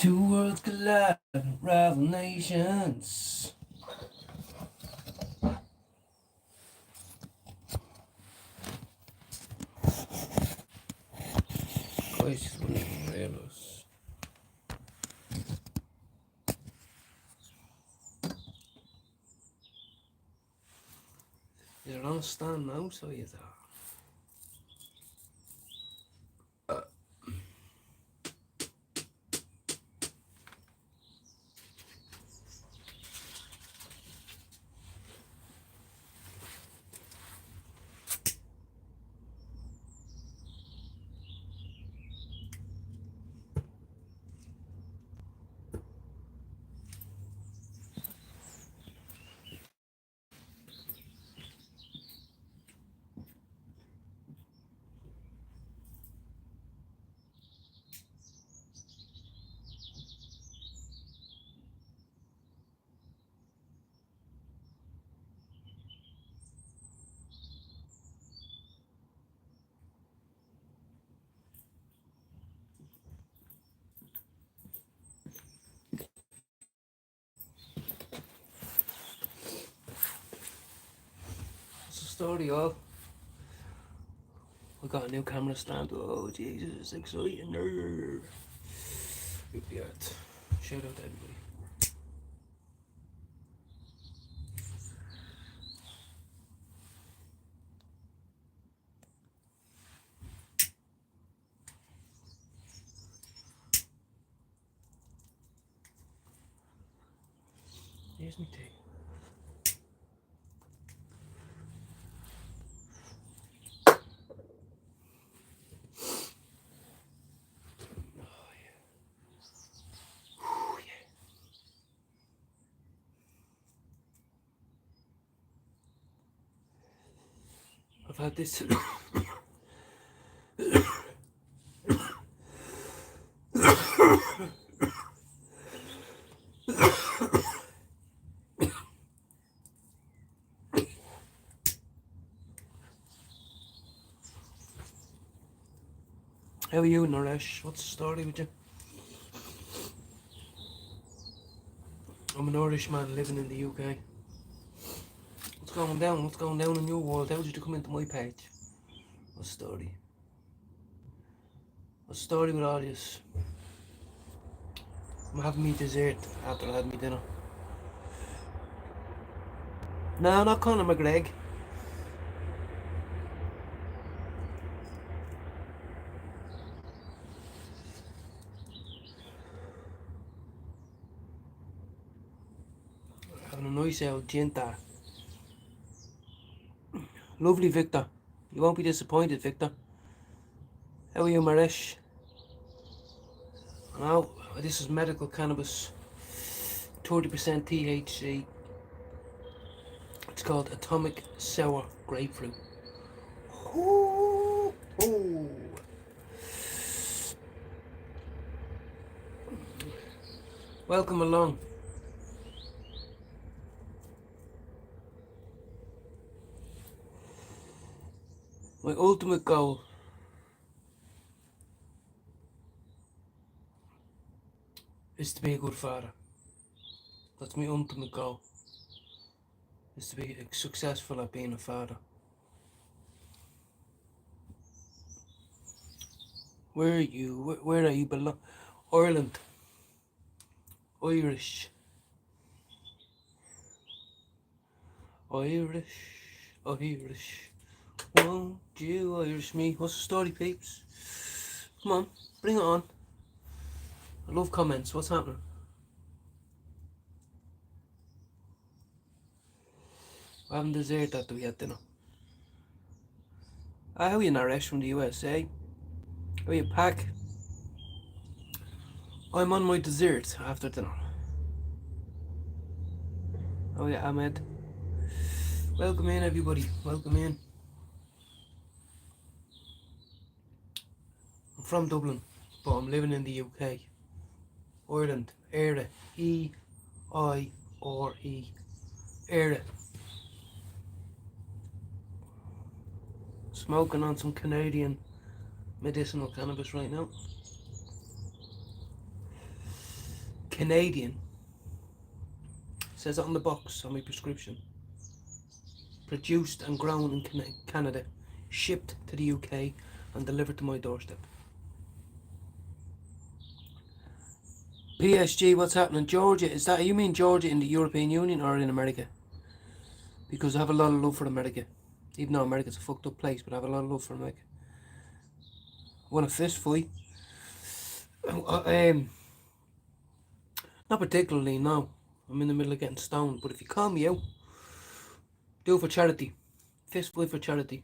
Two worlds collide, rival nations. Coisas morelos. You don't stand now, so you thought. What's the story, all? We got a new camera stand. Oh, Jesus, it's exciting. Yeah. Shout out to everybody. Here's me tea. I've had this. How are you, Naresh? What's the story with you? I'm an Irishman living in the UK. What's going down? What's going down in your world? How did you come into my page? What's the story? What's the story with all this? I'm having me dessert after I had my dinner. No, not Conor McGregor. Having a nice old ginta. Lovely, Victor. You won't be disappointed, Victor. How are you, Maresh? Now, this is medical cannabis. 30% THC. It's called Atomic Sour Grapefruit. Ooh, ooh. Welcome along. My ultimate goal is to be a good father. That's my ultimate goal. Is to be successful at being a father. Where are you? Where are you belong? Ireland. Irish. Irish. Won't you Irish me? What's the story, peeps? Come on, bring it on. I love comments. What's happening? I haven't dessert that we had dinner. How are you, Naresh from the USA? How are you, Pack? I'm on my dessert after dinner. Oh yeah, Ahmed. Welcome in, everybody. Welcome in. I'm from Dublin, but I'm living in the UK. Ireland. Eire. E-I-R-E. Eire. Smoking on some Canadian medicinal cannabis right now. Canadian. Says it on the box on my prescription. Produced and grown in Canada, shipped to the UK and delivered to my doorstep. PSG, what's happening? Georgia, is that, you mean Georgia in the European Union or in America? Because I have a lot of love for America. Even though America's a fucked up place, but I have a lot of love for America. I want a fist fight. Not particularly, no. I'm in the middle of getting stoned, but if you call me out, do it for charity. Fist fight for charity.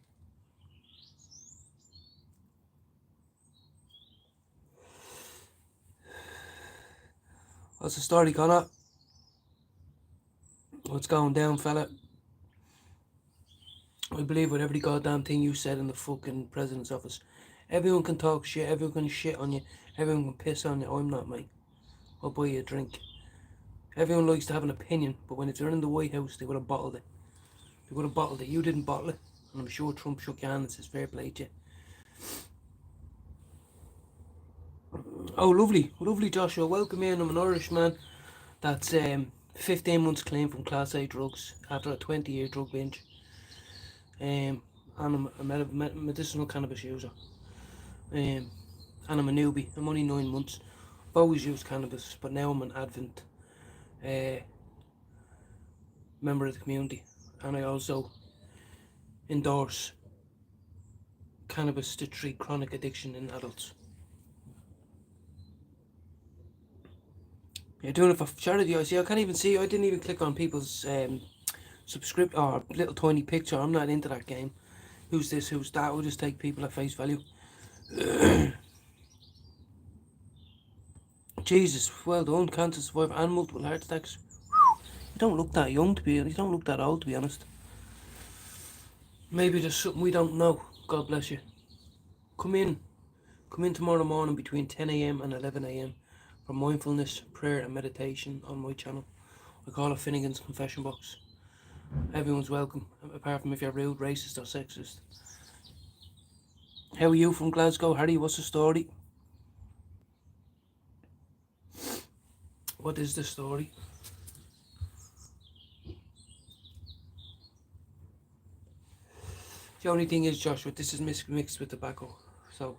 What's the story, Connor? What's going down, fella? I believe with every goddamn thing you said in the fucking president's office. Everyone can talk shit, everyone can shit on you, everyone can piss on you. I'm not, mate. I'll buy you a drink. Everyone likes to have an opinion, but when they're in the White House, they would have bottled it. They would have bottled it. You didn't bottle it. And I'm sure Trump shook your hand and says, fair play to you. Oh, lovely. Lovely, Joshua. Welcome in. I'm an Irishman that's 15 months clean from Class A drugs after a 20-year drug binge. And I'm a medicinal cannabis user. And I'm a newbie. I'm only 9 months. I've always used cannabis, but now I'm an Advent member of the community. And I also endorse cannabis to treat chronic addiction in adults. You're doing it for charity. I see. I can't even see. I didn't even click on people's subscript or little tiny picture. I'm not into that game. Who's this? Who's that? I'll just take people at face value. Jesus, well done. Cancer survivor and multiple heart attacks. You don't look that young to be. You don't look that old to be honest. Maybe there's something we don't know. God bless you. Come in tomorrow morning between 10 a.m. and 11 a.m. for mindfulness, prayer and meditation on my channel. I call it Finnegan's Confession Box. Everyone's welcome, apart from if you're rude, racist or sexist. How are you from Glasgow? Harry, what's the story? What is the story? The only thing is, Joshua, this is mixed with tobacco. So,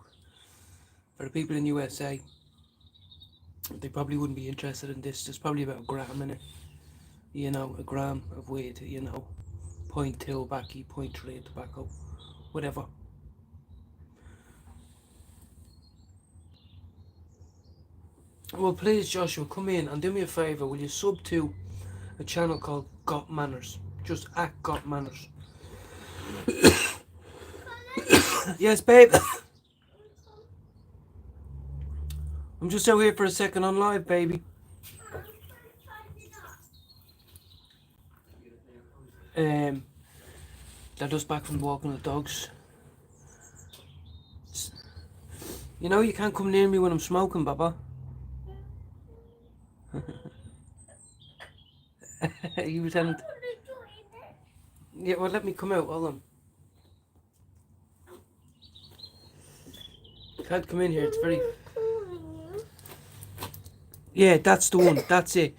for the people in USA, they probably wouldn't be interested in this. There's probably about a gram in it. You know, a gram of weed, you know. 0.2 baccy, 0.3 tobacco. Whatever. Well, please, Joshua, come in and do me a favour. Will you sub to a channel called Got Manners? Just at Got Manners. Yes, babe. I'm just out here for a second on live, baby. They're just back from walking the dogs. You know you can't come near me when I'm smoking, Baba. You were telling... Yeah, well, let me come out. Hold on. Can't come in here. It's very... Yeah, that's the one. That's it.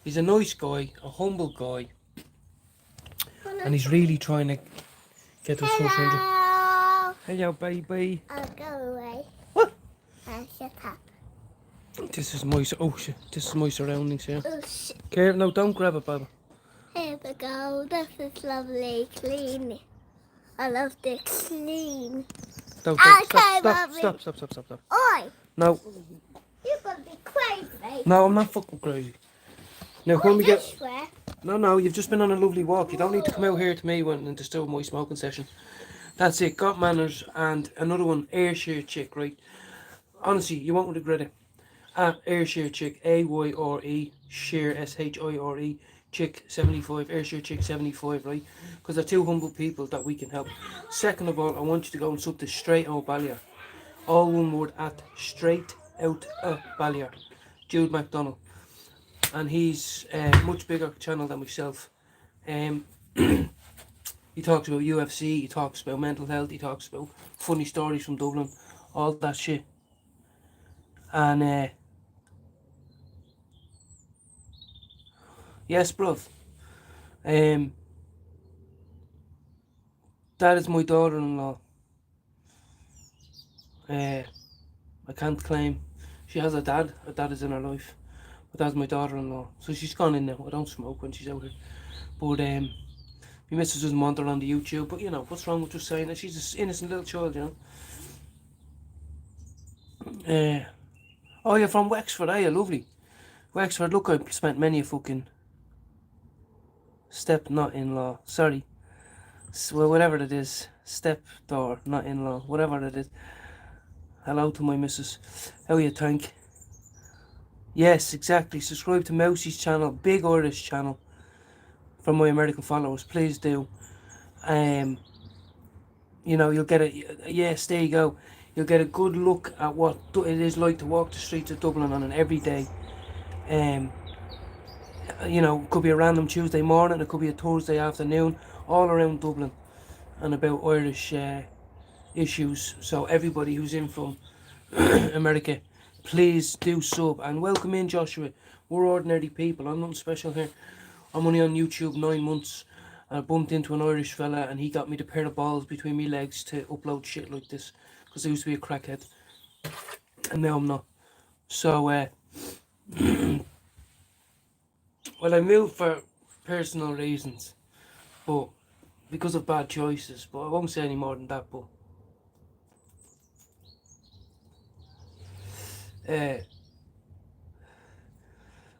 He's a nice guy, a humble guy. And he's really trying to get us 400. Hello, baby. I'll go away. What? Shut up. This is my... Oh, shit. This is my surroundings here. Oh, shit. Care? No, don't grab it, Baba. Here we go. This is lovely. Clean. I love this clean. Stop. Oi! No. You're gonna be crazy. No, I'm not fucking crazy. Now, when we get... Swear. No, you've just been on a lovely walk. You don't need to come out here to me and disturb my smoking session. That's it. Got Manners and another one, Ayrshire Chick, right? Honestly, you won't regret it. At Ayrshire Chick, A-Y-R-E, Share, S-H-I-R-E, Chick 75, Ayrshire Chick 75, right? Because they're two humble people that we can help. Second of all, I want you to go and sub to Straight Out Ballier. All one word, at Straight Out Ballier. Jude McDonald. And he's a much bigger channel than myself. He talks about UFC, he talks about mental health, he talks about funny stories from Dublin, all that shit. And Yes, bruv. That is my daughter-in-law. I can't claim. She has a dad. A dad is in her life. But that's my daughter-in-law. So she's gone in now. I don't smoke when she's out here. But my missus doesn't want her on the YouTube. But you know, what's wrong with just saying that? She's an innocent little child, you know. Oh, you're from Wexford, are you? Lovely. Wexford, look, I've spent many a fucking step not in-law. Sorry. Well, whatever it is. Step door, not in-law. Whatever it is. Hello to my missus. How you think? Yes, exactly. Subscribe to Mousie's channel, big Irish channel, for my American followers. Please do. You know, you'll get a yes. There you go. You'll get a good look at what it is like to walk the streets of Dublin on an everyday. You know, it could be a random Tuesday morning, it could be a Thursday afternoon, all around Dublin, and about Irish issues. So everybody who's in from America, please do sub and welcome in, Joshua. We're ordinary people. I'm nothing special here. I'm only on YouTube 9 months. I bumped into an Irish fella and he got me the pair of balls between me legs to upload shit like this, because I used to be a crackhead and now I'm not. So well, I moved for personal reasons, but because of bad choices, but I won't say any more than that. But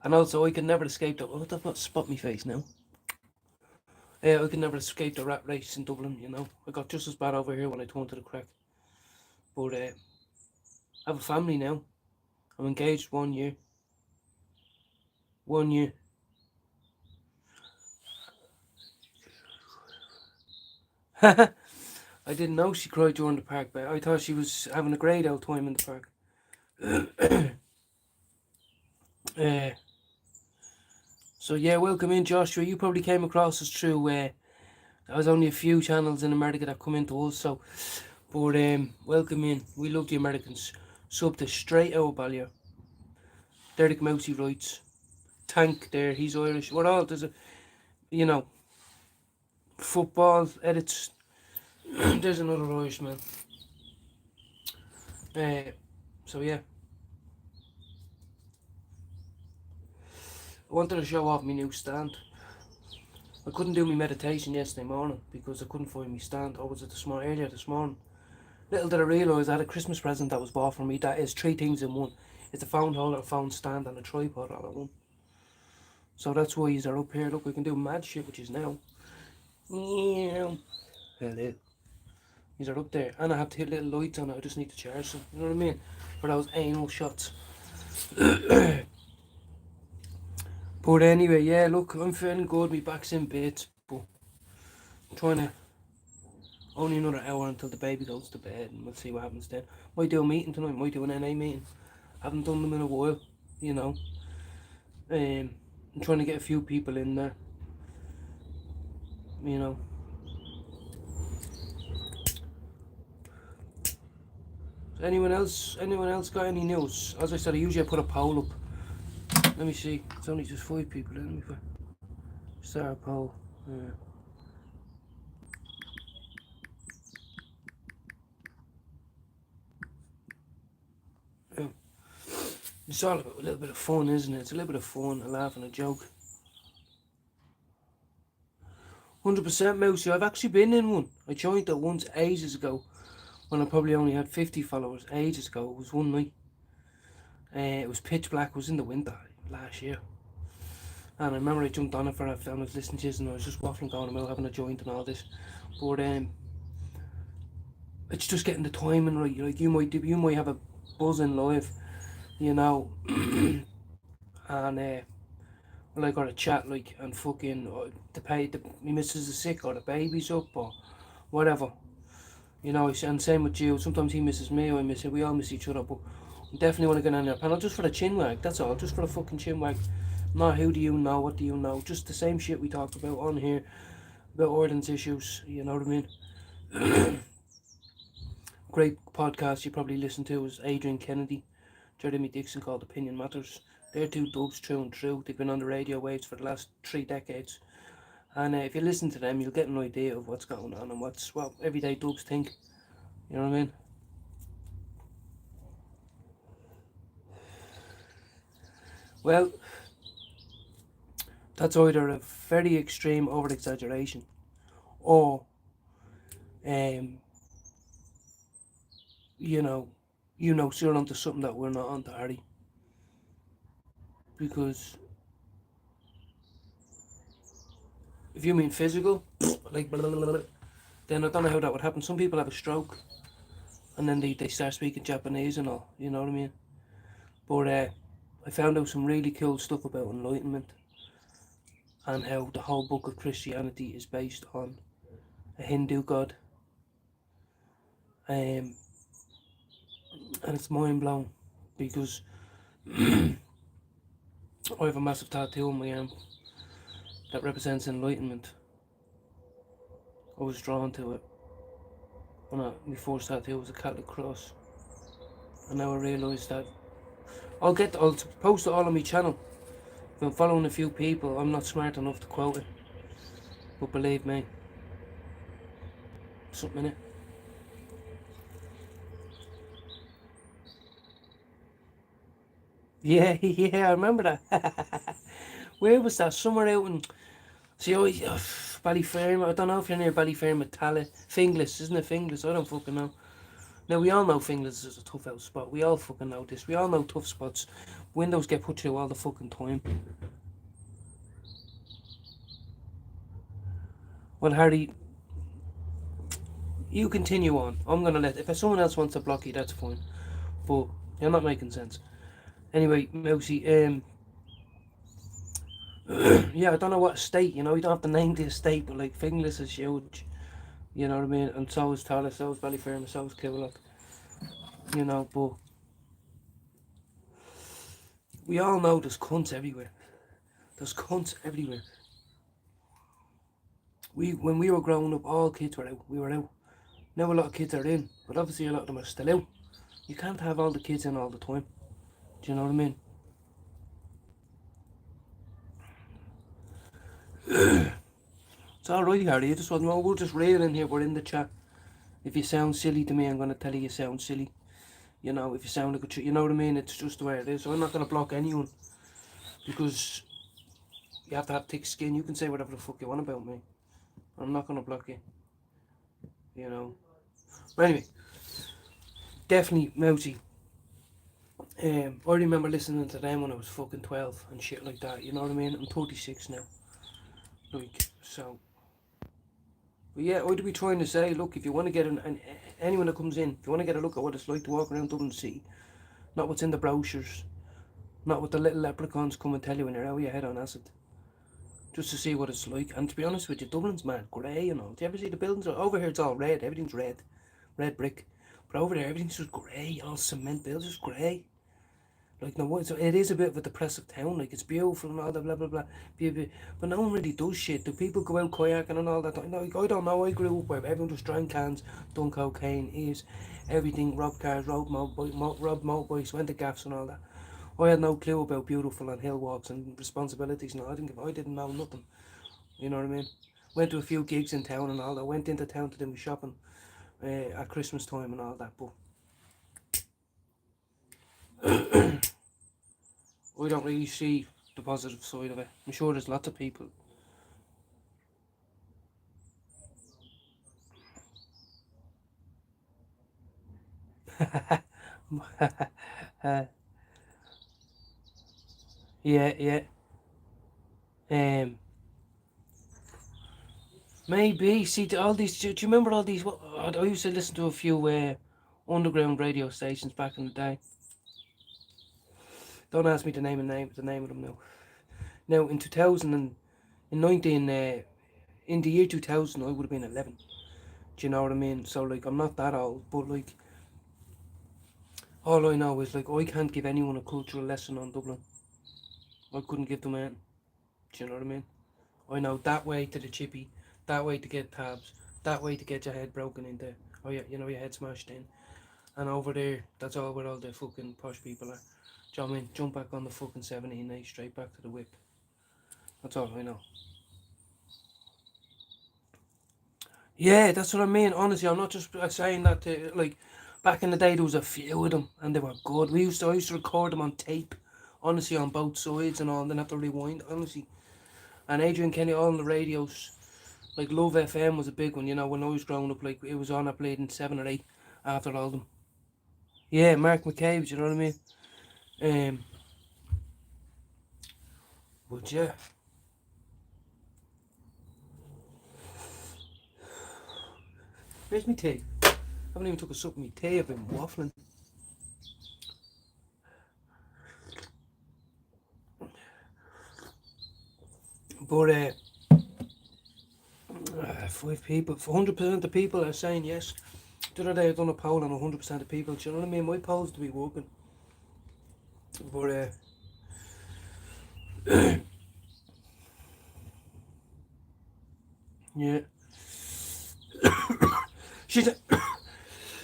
and also I can never escape that. What the fuck? Spot me face now. I could never escape the rat race in Dublin, you know. I got just as bad over here when I turned to the crack. But I have a family now. I'm engaged 1 year. 1 year. I didn't know she cried during the park, but I thought she was having a great old time in the park. So yeah, welcome in, Joshua. You probably came across us through there was only a few channels in America that come into us, so but welcome in. We love the Americans. Sub to Straight Out Ballier. Derek Mousey writes. Tank there, he's Irish. We're all there's a you know football edits. There's another Irishman. So yeah. I wanted to show off my new stand. I couldn't do my meditation yesterday morning because I couldn't find my stand. I was at earlier this morning. Little did I realise I had a Christmas present that was bought for me that is 3 things in one. It's a phone holder, a phone stand and a tripod all at one. So that's why these are up here. Look, we can do mad shit which is now. Yeah. Hello. These are up there. And I have 2 little lights on it. I just need to charge them. You know what I mean? For those anal shots. But anyway, yeah, look, I'm feeling good. My back's in bits, but I'm trying to only another hour until the baby goes to bed, and we'll see what happens then. Might do a meeting tonight. Might do an NA meeting. Haven't done them in a while, you know. I'm trying to get a few people in there, you know. Anyone else got any news? As I said, I usually put a poll up. Let me see. It's only just 5 people. Let me start a poll. It's all about a little bit of fun, isn't it? It's a little bit of fun, a laugh and a joke. 100% Mousy. I've actually been in one. I joined it once ages ago when I probably only had 50 followers. Ages ago. It was one night. It was pitch black. It was in the winter last year. And I remember I jumped on it for a film I was listening to this, and I was just waffling going about having a joint and all this. But it's just getting the timing right. Like you might have a buzzing live, you know, and like or a chat like and fucking my missus is sick or the baby's up or whatever. You know, and same with you. Sometimes he misses me, I miss him. We all miss each other, but I definitely want to get on their panel just for the chin wag. That's all, just for the fucking chin wag. Not who do you know, what do you know. Just the same shit we talked about on here about ordnance issues. You know what I mean? Great podcast you probably listen to is Adrian Kennedy, Jeremy Dixon, called Opinion Matters. They're two dubs through and through. They've been on the radio waves for the last 3 decades. And if you listen to them, you'll get an idea of what's going on and what everyday dubs think. You know what I mean? Well, that's either a very extreme over exaggeration or, um, you know, so you're onto something that we're not onto, Harry. Because if you mean physical, like, blah, blah, blah, blah, then I don't know how that would happen. Some people have a stroke and then they start speaking Japanese and all, you know what I mean? But I found out some really cool stuff about enlightenment and how the whole book of Christianity is based on a Hindu god. And it's mind blowing because I have a massive tattoo on my arm that represents enlightenment. I was drawn to it. My first tattoo was a Catholic cross, and now I realise that I'll post it all on my channel. If I'm following a few people, I'm not smart enough to quote it, but believe me, something in it. Yeah, yeah, I remember that. Where was that? Somewhere out in, see, Ballyfermot. I don't know if you're near Ballyfermot, Finglas, isn't it Finglas? I don't fucking know. Now, we all know Finglas is a tough out spot. We all fucking know this. We all know tough spots. Windows get put through all the fucking time. Well, Harry, you continue on. I'm gonna if someone else wants to block you, that's fine. But you're not making sense. Anyway, Mousy, yeah, I don't know what estate, you don't have to name the estate, but like Finglas is huge, you know what I mean? And so is Tallaght, so is Ballyfermot, so is Killock, but we all know there's cunts everywhere. There's cunts everywhere. When we were growing up, all kids were out. We were out. Now a lot of kids are in, but obviously a lot of them are still out. You can't have all the kids in all the time. Do you know what I mean? It's alright, Harry. We're just railing here. We're in the chat. If you sound silly to me, I'm going to tell you sound silly. If you sound like you know what I mean? It's just the way it is. So I'm not going to block anyone because you have to have thick skin. You can say whatever the fuck you want about me. I'm not going to block you. But anyway, definitely Mousy. I remember listening to them when I was fucking 12 and shit like that. You know what I mean? I'm 36 now. So. But yeah, I'd be trying to say, look, if you want to get anyone that comes in, if you want to get a look at what it's like to walk around Dublin City, not what's in the brochures, not what the little leprechauns come and tell you when you're out of your head on acid, just to see what it's like. And to be honest with you, Dublin's mad grey and all. Do you ever see the buildings? Over here it's all red, everything's red brick. But over there everything's just grey, all cement buildings, just grey. Like, no, so it is a bit of a depressive town. Like, it's beautiful and all that, blah, blah, blah. But no one really does shit. Do people go out kayaking and all that? I don't know. I grew up where everyone just drank cans, done cocaine, is everything, robbed cars, robbed motorbikes, went to gaffs and all that. I had no clue about beautiful and hill walks and responsibilities. No, I didn't know nothing. You know what I mean? Went to a few gigs in town and all that. Went into town to do my shopping at Christmas time and all that. But I don't really see the positive side of it. I'm sure there's lots of people. Yeah. Maybe. See, all these. Do you remember all these? I used to listen to a few underground radio stations back in the day. Don't ask me the name of them now. Now in 2000 and in 19 in the year 2000 I would have been 11. Do you know what I mean? So like I'm not that old, but like all I know is like I can't give anyone a cultural lesson on Dublin. I couldn't give them any. Do you know what I mean? I know that way to the chippy, that way to get tabs, that way to get your head broken into. Oh yeah, your head smashed in. And over there, that's all where all the fucking posh people are. Do you know what I mean? Jump back on the fucking 17A, straight back to the whip. That's all I know. Yeah, that's what I mean. Honestly, I'm not just saying that to, like, back in the day there was a few of them and they were good. I used to record them on tape, honestly, on both sides and all, and then have to rewind, honestly. And Adrian Kenny, all on the radios, like Love FM was a big one, you know, when I was growing up, like, it was on, I played in 7 or 8 after all of them. Yeah, Mark McCabe, you know what I mean? Um, but yeah. Where's my tea? I haven't even took a sup of my tea, I've been waffling. But 5 people, 100% of the people are saying yes. The other day I done a poll on 100% of people. Do you know what I mean? My polls to be working. But yeah, she said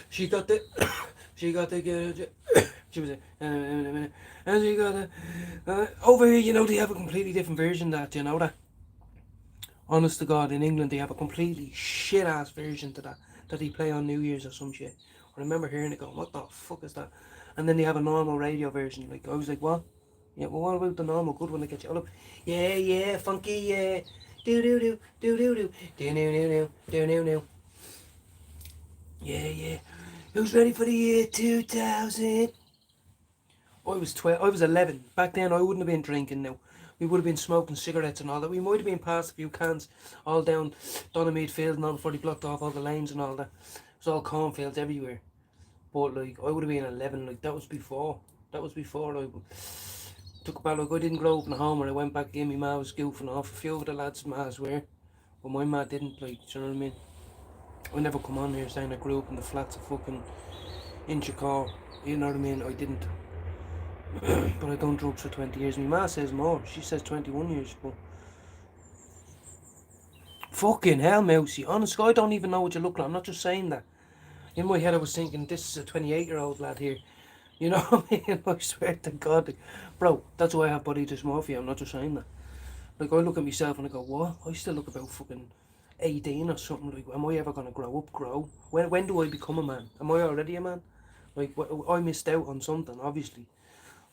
she got the she got the she was and she got the over here. You know they have a completely different version of that. Do you know that? Honest to God, in England they have a completely shit ass version to that they play on New Year's or some shit. I remember hearing it going, what the fuck is that? And then they have a normal radio version. Like I was like, what? Yeah, well, what about the normal good one that gets you all up? Yeah, yeah, funky, yeah. Do do do do do do do do do do do do. Yeah, yeah. Who's ready for the year 2000? I was 12. I was 11. Back then, I wouldn't have been drinking. Now, we would have been smoking cigarettes and all that. We might have been past a few cans, all down Donamead Field and all before they blocked off all the lanes and all that. It was all cornfields everywhere. But like, I would have been 11. Like that was before. That was before. Like, took about like I didn't grow up in a home where I went back in. My ma was goofing off. A few of the lads' ma's were, but my ma didn't. Like, do you know what I mean? I never come on here saying I grew up in the flats of fucking Inchicore. You know what I mean? I didn't. But I done drugs for 20 years. My ma says more. She says 21 years. But fucking hell, Mousy. Honestly, I don't even know what you look like. I'm not just saying that. In my head, I was thinking, this is a 28-year-old lad here. You know what I mean? I swear to God. Bro, that's why I have body dysmorphia. I'm not just saying that. Like, I look at myself and I go, what? I still look about fucking 18 or something. Like, am I ever going to grow? When do I become a man? Am I already a man? Like, I missed out on something, obviously.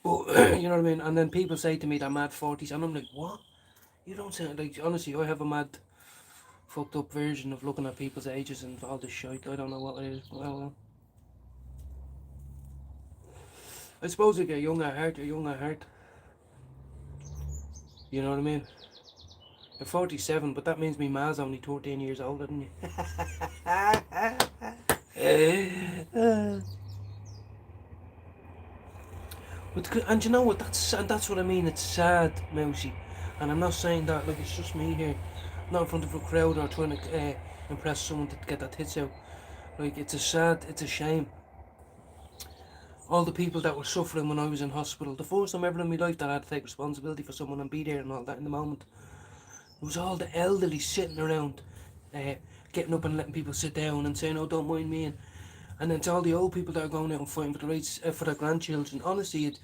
But, you know what I mean? And then people say to me, they're mad 40s. And I'm like, what? You don't sound like, honestly, I have a mad, fucked up version of looking at people's ages and all this shit. I don't know what it is. Well, I suppose if you're young at heart, you're young at heart. You know what I mean? You're 47, but that means me ma's only 13 years older than you. And you know what? That's what I mean. It's sad, Mousy. And I'm not saying that like it's just me here, not in front of a crowd or trying to impress someone to get that tits out. Like it's a shame. All the people that were suffering when I was in hospital, the first time ever in my life that I had to take responsibility for someone and be there and all that in the moment. It was all the elderly sitting around, uh, getting up and letting people sit down and saying, "Oh, don't mind me," and then it's all the old people that are going out and fighting for the rights for their grandchildren. Honestly,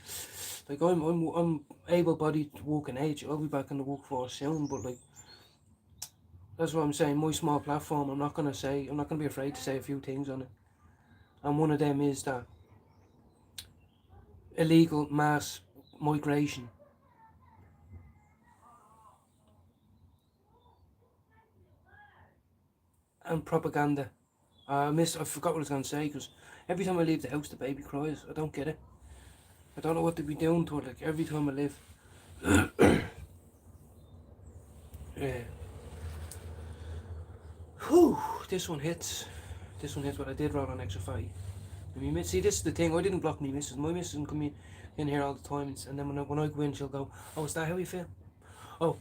like I'm able-bodied working age. I'll be back in the workforce soon, but like that's what I'm saying. My small platform. I'm not gonna be afraid to say a few things on it. And one of them is that illegal mass migration. And propaganda. I forgot what I was going to say because every time I leave the house, the baby cries. I don't get it. I don't know what to be doing to it. Like every time I leave. Yeah. Whew. This one hits. This one hits what I did roll on extra five. See, this is the thing. I didn't block me missus. My missus can come in here all the time, and then when I go in, she'll go, "Oh, is that how you feel? Oh,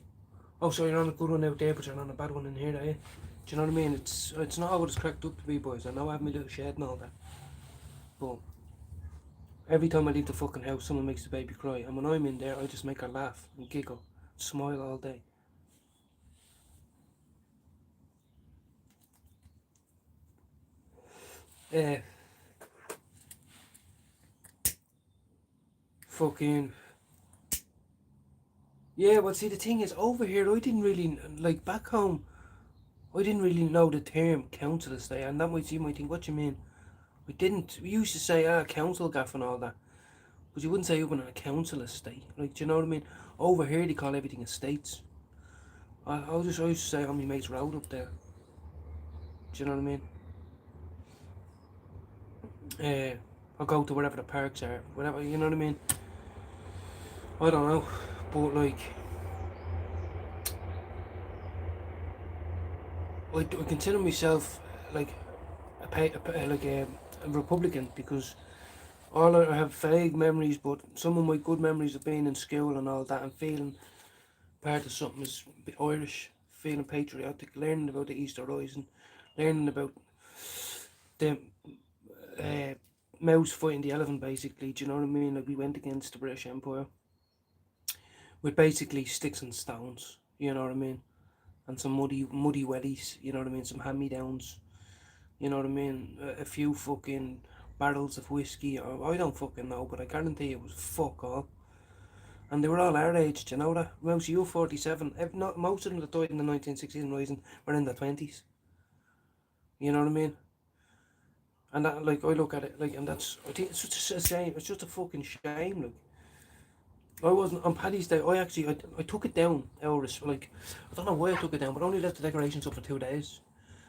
oh, so you're on a good one out there, but you're on a bad one in here, are you?" Do you know what I mean? It's not what it's cracked up to be, boys. I know I have my little shed and all that, but every time I leave the fucking house, someone makes the baby cry, and when I'm in there, I just make her laugh and giggle, smile all day. Uh, fucking... Yeah, well, see, the thing is, over here, I didn't really, like, back home, I didn't really know the term council estate, and that might, you might think, what do you mean? We didn't, we used to say, council gaff and all that, but you wouldn't say open a council estate, like, do you know what I mean? Over here, they call everything estates. I used to say on my mate's road up there, do you know what I mean? I'll go to wherever the parks are, whatever, you know what I mean? I don't know, but like, I consider myself like a Republican, because all I have vague memories, but some of my good memories of being in school and all that, and feeling part of something is a bit Irish, feeling patriotic, learning about the Easter Rising, learning about the uh, mouse fighting the elephant, basically. Do you know what I mean? Like, we went against the British Empire with basically sticks and stones. You know what I mean? And some muddy wellies. You know what I mean? Some hand-me-downs. You know what I mean? A few fucking barrels of whiskey. Or, I don't fucking know, but I guarantee it was fuck all. And they were all our age, do you know that? Mouse, you 47. Not, most of them that died in the 1960s and rising were in their 20s. You know what I mean? And that, like, I look at it, like, and that's, I think it's just a shame. It's just a fucking shame, like. I wasn't, on Paddy's Day, I took it down, hours, like, I don't know why I took it down, but I only left the decorations up for 2 days.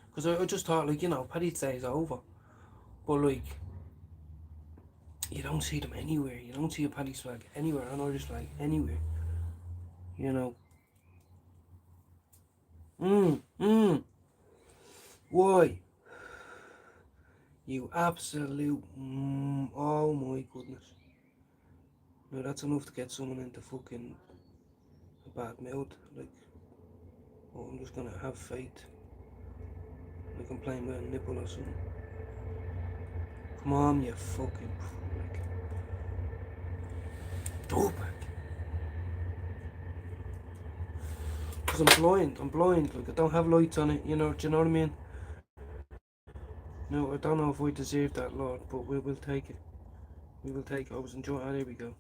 Because I just thought, like, you know, Paddy's Day is over. But, like, you don't see them anywhere. You don't see a Paddy's flag anywhere, an Irish flag anywhere. You know. Why? You absolute, oh my goodness. No, that's enough to get someone into fucking a bad mood. Like, oh, I'm just gonna have faith. Like I'm playing with a nipple or something. Come on, you fucking prick. Go back. Because I'm blind, like I don't have lights on it, you know, do you know what I mean? No, I don't know if I deserve that, Lord, but we will take it. We will take it. I was enjoying, there we go.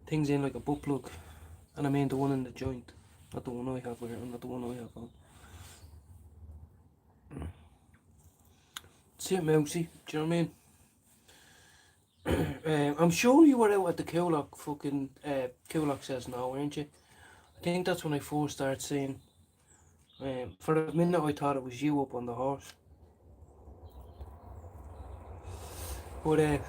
Things in like a butt plug. And I mean the one in the joint. Not the one I have here, not the one I have on. That's it, Mousy, do you know what I mean? I'm sure you were out at the Coolock fucking, Coolock Says No, weren't you? I think that's when I first started seeing. For a minute I thought it was you up on the horse. But I'm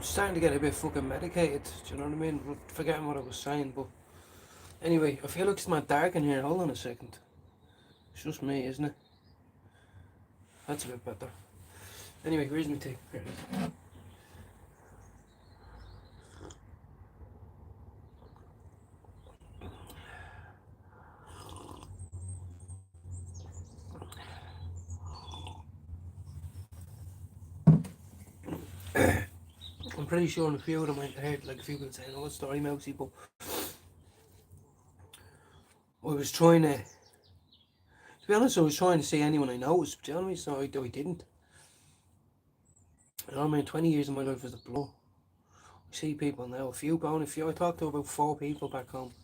starting to get a bit fucking medicated, do you know what I mean? Forgetting what I was saying, but anyway, I feel like it's not dark in here. Hold on a second. It's just me, isn't it? That's a bit better. Anyway, where's my tea? Here it is. I'm pretty sure in a few of them I heard like a few people saying, oh, story Mousy, but I was trying to be honest, I was trying to see anyone I noticed, do you know what I mean? So I didn't. You know what I mean? 20 years of my life was a blur. I see people now, a few, I talked to about 4 people back home.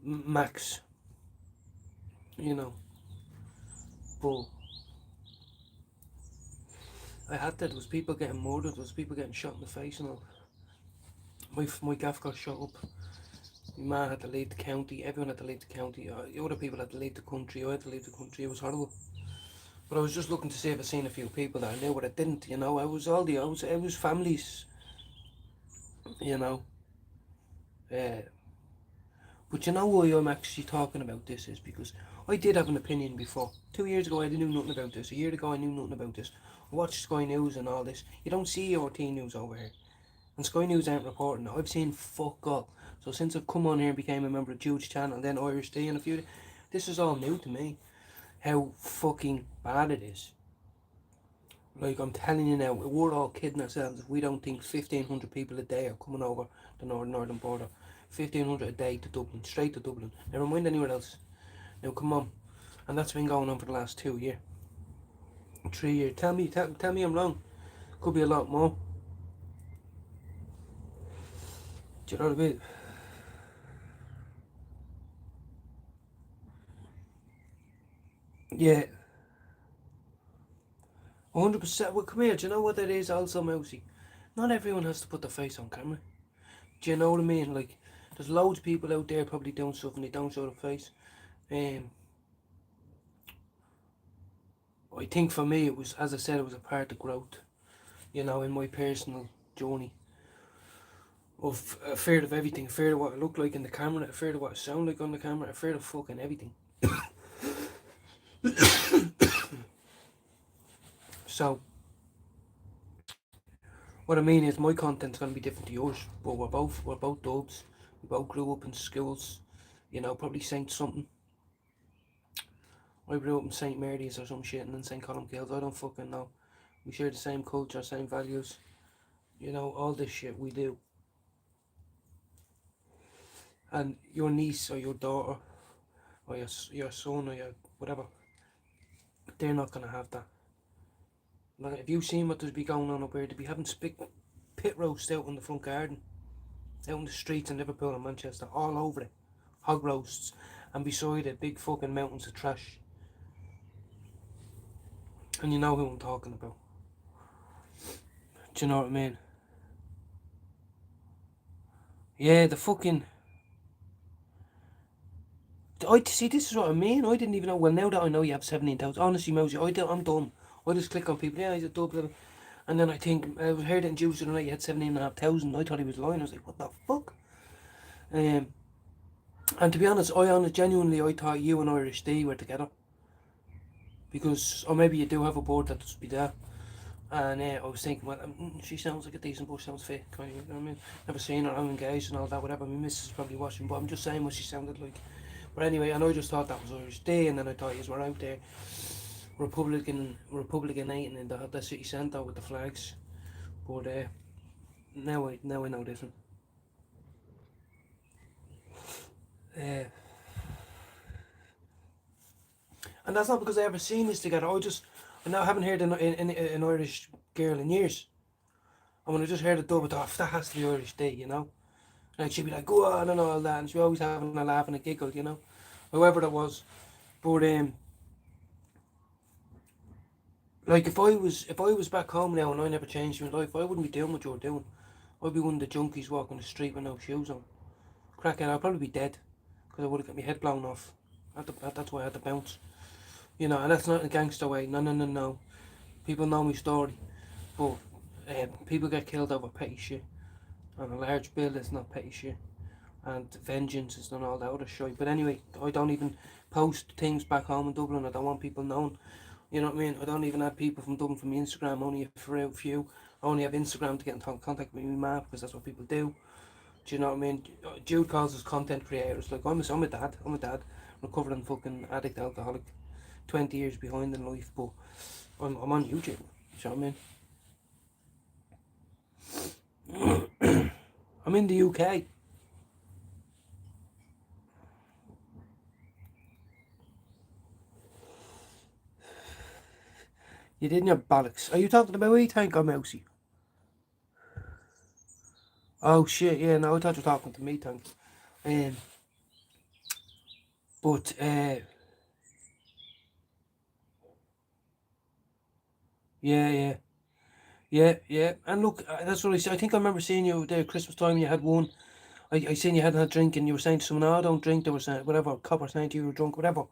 Max. You know. But I had that, there was people getting murdered, there was people getting shot in the face and all. My gaff got shot up. My man had to leave the county, everyone had to leave the county, other people had to leave the country, I had to leave the country, it was horrible. But I was just looking to see if I seen a few people that I knew, but I didn't, you know. It was families, you know. But you know why I'm actually talking about this is because I did have an opinion before. 2 years ago I didn't know nothing about this. A year ago I knew nothing about this. I watched Sky News and all this. You don't see RT News over here. And Sky News aren't reporting. I've seen fuck all. So since I've come on here and became a member of Jude's channel and then Irish Tea and a few, this is all new to me. How fucking bad it is. Like I'm telling you now, we're all kidding ourselves if we don't think 1,500 people a day are coming over the northern border. 1,500 a day to Dublin, straight to Dublin. Never mind anywhere else. Now come on. And that's been going on for the last 2 years. 3 years. Tell me I'm wrong. Could be a lot more. Do you know what I mean? Yeah. 100%. Well, come here. Do you know what that is also, Mousy? Not everyone has to put their face on camera. Do you know what I mean? Like, there's loads of people out there probably doing stuff and they don't show their face. I think for me, it was, as I said, it was a part of growth. You know, in my personal journey of afraid of everything, afraid of what I look like in the camera, afraid of what I sound like on the camera, afraid of fucking everything. So, what I mean is my content's gonna be different to yours, but we're both dubs. We both grew up in schools, you know, probably Saint something. I grew up in Saint Mary's or some shit, and then Saint Columkills. I don't fucking know. We share the same culture, same values. You know, all this shit we do. And your niece or your daughter or your son or your whatever, they're not gonna have that. Like, if you seen what there's be going on up here, they'd be having pit roast out in the front garden, out in the streets in Liverpool and Manchester, all over it. Hog roasts, and beside it, big fucking mountains of trash. And you know who I'm talking about. Do you know what I mean? Yeah, the fucking... see, this is what I mean. I didn't even know. Well, now that I know you have 17,000, honestly, Mosey, I'm dumb. I just click on people. Yeah, he's a dub. And then I think, I heard it in Juice the other night, you had 17,500. I thought he was lying. I was like, what the fuck? And to be honest, genuinely, I thought you and Irish D were together. Because, or maybe you do have a board that just be there. And I was thinking, well, she sounds like a decent bush, sounds fit, kind of, you know what I mean? Never seen her, I'm engaged and all that, whatever. My missus is probably watching, but I'm just saying what she sounded like. But anyway, and I just thought that was Irish Day, and then I thought you were out there Republicanating in the city centre with the flags. But now I know different. And that's not because I ever seen this together. I now haven't heard an Irish girl in years. And when I just heard the dub, I thought, that has to be Irish Day, you know? Like, she'd be like, go on and all that, and she'd be always having a laugh and a giggle, you know? Whoever that was. But, like, if I was back home now and I never changed my life, I wouldn't be doing what you're doing. I'd be one of the junkies walking the street with no shoes on. Cracking, I'd probably be dead, because I would have got my head blown off. That's why I had to bounce. You know, and that's not in a gangster way. No. People know my story. But people get killed over petty shit. And a large bill is not petty shit. And vengeance is not all that other shit. But anyway, I don't even post things back home in Dublin. I don't want people knowing. You know what I mean? I don't even have people from Dublin from Instagram, only a few. I only have Instagram to get in contact with my map, because that's what people do. Do you know what I mean? Jude calls us content creators. Like, I'm a dad. Recovering fucking addict alcoholic. 20 years behind in life, but I'm on YouTube. You know what I mean? I'm in the UK. You didn't have bollocks. Are you talking about me, Tank, or Mousy? Oh shit, yeah, no, I thought you were talking to me, Tank. But yeah. And look, that's what I said. I think I remember seeing you there Christmas time. You had one. I seen you hadn't had a drink, and you were saying to someone, "Oh, don't drink." They were saying whatever, copper saying to you were drunk, whatever.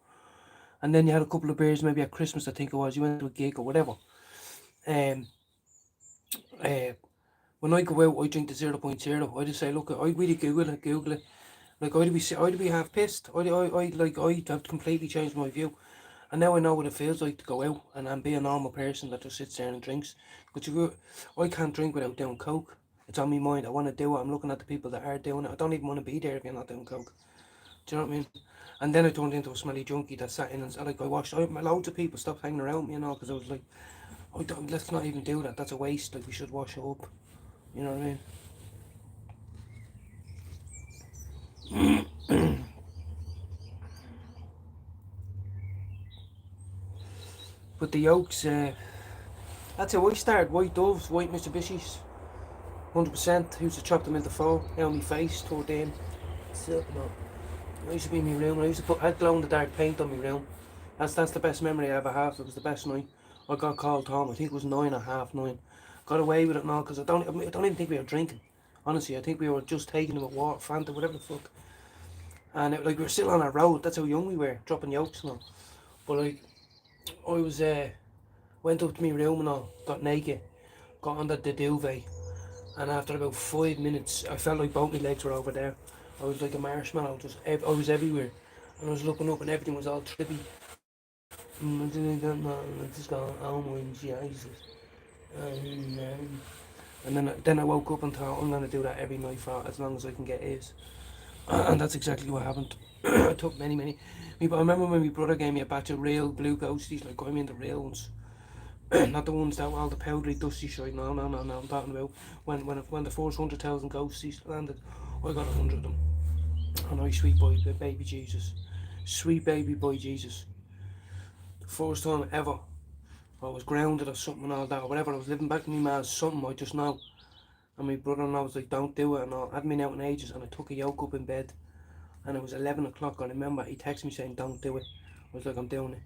And then you had a couple of beers, maybe at Christmas, I think it was. You went to a gig or whatever. Um, uh, when I go out, I drink the 0.0. I just say, look, I really Google it. Like, I'd be half pissed. I'd have completely changed my view. And now I know what it feels like to go out and be a normal person that just sits there and drinks. But I can't drink without doing coke. It's on my mind. I want to do it. I'm looking at the people that are doing it. I don't even want to be there if you're not doing coke. Do you know what I mean? And then I turned into a smelly junkie that sat in and like loads of people stopped hanging around me, you know, because I was like, let's not even do that. That's a waste. Like, we should wash it up. You know what I mean? But the yolks, that's how I started. White Doves, white Mitsubishis, 100%. Used to chop them into four. Now my face, 13. So, no. I used to be in my room. I used to put, I had glow in the dark paint on my room. That's the best memory I ever have. It was the best night. I got called home. I think it was 9 or half 9. Got away with it now because I don't even think we were drinking. Honestly, I think we were just taking them at water, Fanta, whatever the fuck. And like we were still on our road. That's how young we were, dropping yolks now. But like, I was went up to my room and all, got naked, got under the duvet, and after about 5 minutes, I felt like both my legs were over there. I was like a marshmallow, I was everywhere, and I was looking up and everything was all trippy. I just go, oh my Jesus. And then I woke up and thought, I'm gonna do that every night for as long as I can get A's. And that's exactly what happened. I took many. I remember when my brother gave me a batch of real blue ghosties, like I mean the real ones. Not the ones that were all the powdery dusty shit. No. I'm talking about when the first 100,000 ghosties landed, I got 100 of them. And I sweet boy, baby Jesus, sweet baby boy Jesus. The first time ever, I was grounded or something and all that, or whatever. I was living back in my man's something. I just know. And my brother-in-law was like, don't do it, and I hadn't been out in ages, and I took a yolk up in bed, and it was 11 o'clock, I remember he texted me saying, don't do it. I was like, I'm doing it.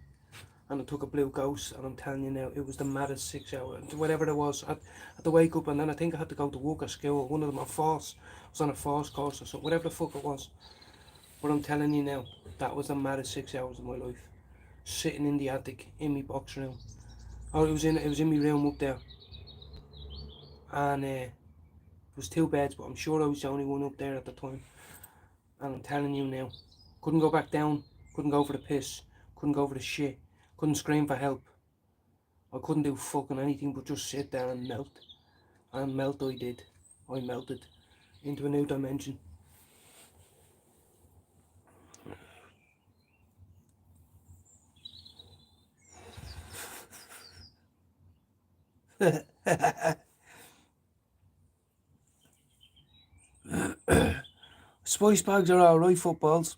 And I took a blue ghost, and I'm telling you now, it was the maddest 6 hours, whatever it was. I had to wake up, and then I think I had to go to work or school, or one of them, or force. I was on a force course or something, whatever the fuck it was. But I'm telling you now, that was the maddest 6 hours of my life. Sitting in the attic, in my box room. Oh, it was in my room up there. And it was 2 beds, but I'm sure I was the only one up there at the time. And I'm telling you now, couldn't go back down, couldn't go for the piss, couldn't go for the shit, couldn't scream for help. I couldn't do fucking anything but just sit there and melt. And melt I did. I melted into a new dimension. Spice bags are alright, footballs.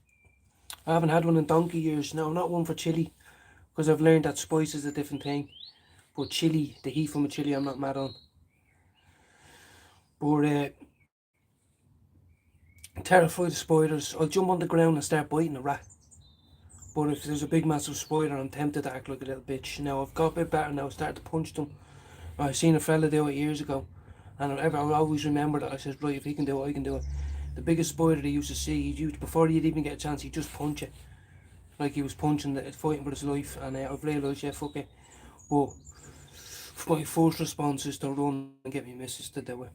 I haven't had one in donkey years. No, not one for chili, because I've learned that spice is a different thing. But chili, the heat from a chili, I'm not mad on. But terrified of spiders. I'll jump on the ground and start biting a rat. But if there's a big massive spider, I'm tempted to act like a little bitch. Now I've got a bit better now, I started to punch them. I seen a fella do it years ago, and I always remember that. I said, right, if he can do it, I can do it. The biggest spider he used to see, before he'd even get a chance, he'd just punch it. Like he was punching, fighting for his life, and I've realised, yeah, fuck it. But my first response is to run and get my missus to do it.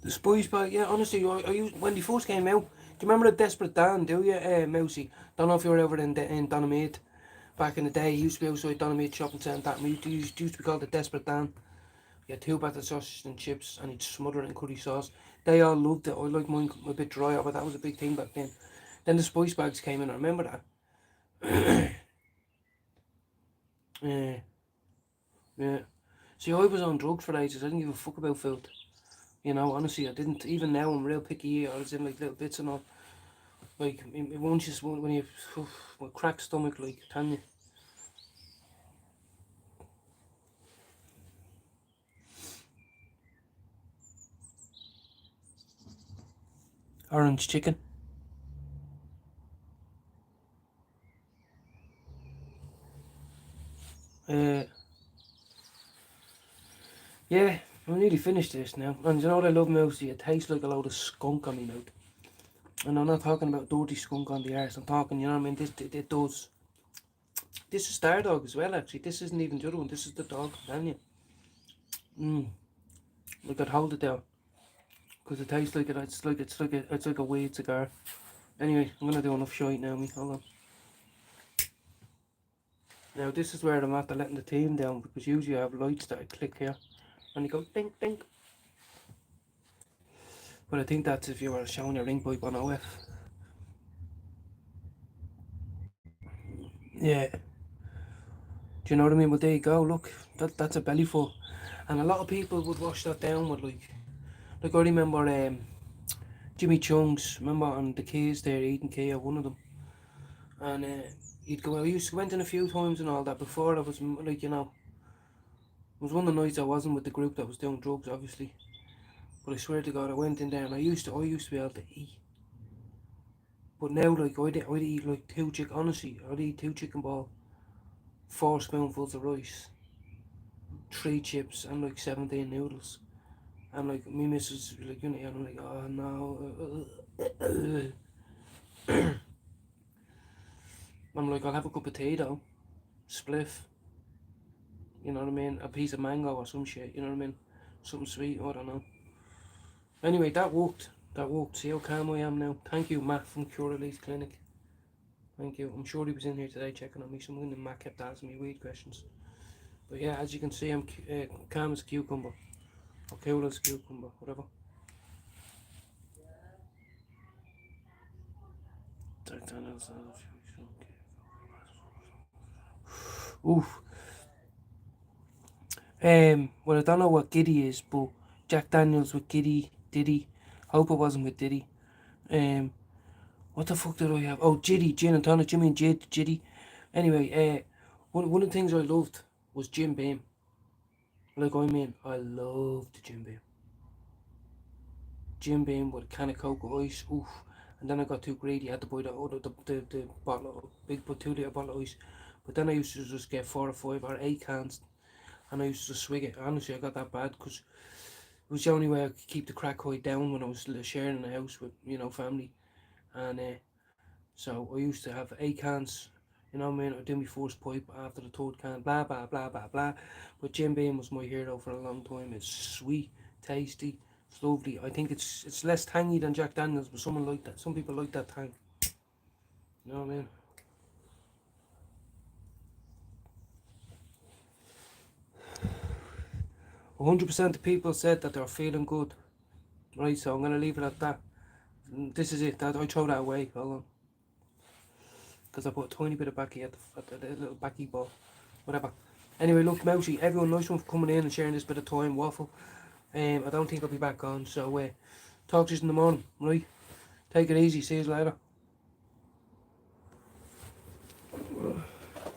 The Spice bag, yeah, honestly, I used, when they first came out, do you remember the Desperate Dan, do you, Mousy? Don't know if you were over in Donamead back in the day. He used to be outside Donamead shopping centre. It used to be called the Desperate Dan. He had 2 battered sausages and chips, and he'd smother it in curry sauce. They all loved it. I like mine a bit drier, but that was a big thing back then. Then the Spice bags came in, I remember that. Yeah. See, I was on drugs for ages. I didn't give a fuck about food. You know, honestly, I didn't. Even now, I'm real picky. I was in like little bits and all. Like, once you, when you, with cracked stomach, like, can you? Orange chicken. Yeah, I'm nearly finished this now. And you know what I love, Mousy? It tastes like a load of skunk on my mouth. And I'm not talking about dirty skunk on the arse. I'm talking, you know what I mean? It does. This is Star Dog as well, actually. This isn't even the other one. This is the dog, can you? I could hold it down. Because it tastes like it. It's like a weed cigar. Anyway, I'm gonna do enough shite now, me. Hold on. Now this is where I'm after letting the team down, because usually I have lights that I click here and they go ding ding. But I think that's if you were showing your ring pipe on OF. Yeah. Do you know what I mean? Well, there you go. Look, that's a belly full, and a lot of people would wash that down with like I remember Jimmy Chung's. Remember on the keys there, eating Kia, one of them. and you'd go. I used to went in a few times and all that before. I was like, it was one of the nights I wasn't with the group that was doing drugs, obviously. But I swear to God, I went in there and I used to be able to eat. But now, like, I'd eat like two chicken. Honestly, I'd eat 2 chicken ball, 4 spoonfuls of rice, 3 chips, and like 17 noodles. And like, me missus like, and I'm like, oh no. I'm like, I'll have a cup of tea though, spliff. You know what I mean? A piece of mango or some shit. You know what I mean? Something sweet. I don't know. Anyway, that worked. That worked. See how calm I am now. Thank you, Matt from Cure Release Clinic. Thank you. I'm sure he was in here today checking on me. Someone in Matt kept asking me weird questions. But yeah, as you can see, I'm calm as a cucumber. Or cool as a cucumber, whatever. Oof. Well, I don't know what Giddy is, but Jack Daniels with Giddy, Diddy. Hope it wasn't with Diddy. What the fuck did I have? Oh, Jiddy, Gin and Tonic, Jimmy and Jiddy. Anyway, one of the things I loved was Jim Beam. Like, I mean, I loved Jim Beam. Jim Beam with a can of Coke with ice, oof. And then I got too greedy, I had to buy the bottle, big 2 litre bottle of ice. But then I used to just get 4 or 5 or 8 cans, and I used to swig it. Honestly, I got that bad because it was the only way I could keep the crack height down when I was sharing a house with, family. And so I used to have 8 cans, you know what I mean? I'd do my first pipe after the third can, blah, blah, blah, blah, blah. But Jim Beam was my hero for a long time. It's sweet, tasty, it's lovely. I think it's less tangy than Jack Daniels, but someone like that. Some people like that tang. You know what I mean? %100% of people said that they're feeling good. Right, so I'm going to leave it at that. This is it. I throw that away. Hold on. Because I put a tiny bit of backy at the little backy ball. Whatever. Anyway, look, Mousy, everyone, nice one for coming in and sharing this bit of time, waffle. I don't think I'll be back on, so talk to you in the morning, right? Take it easy, see you later.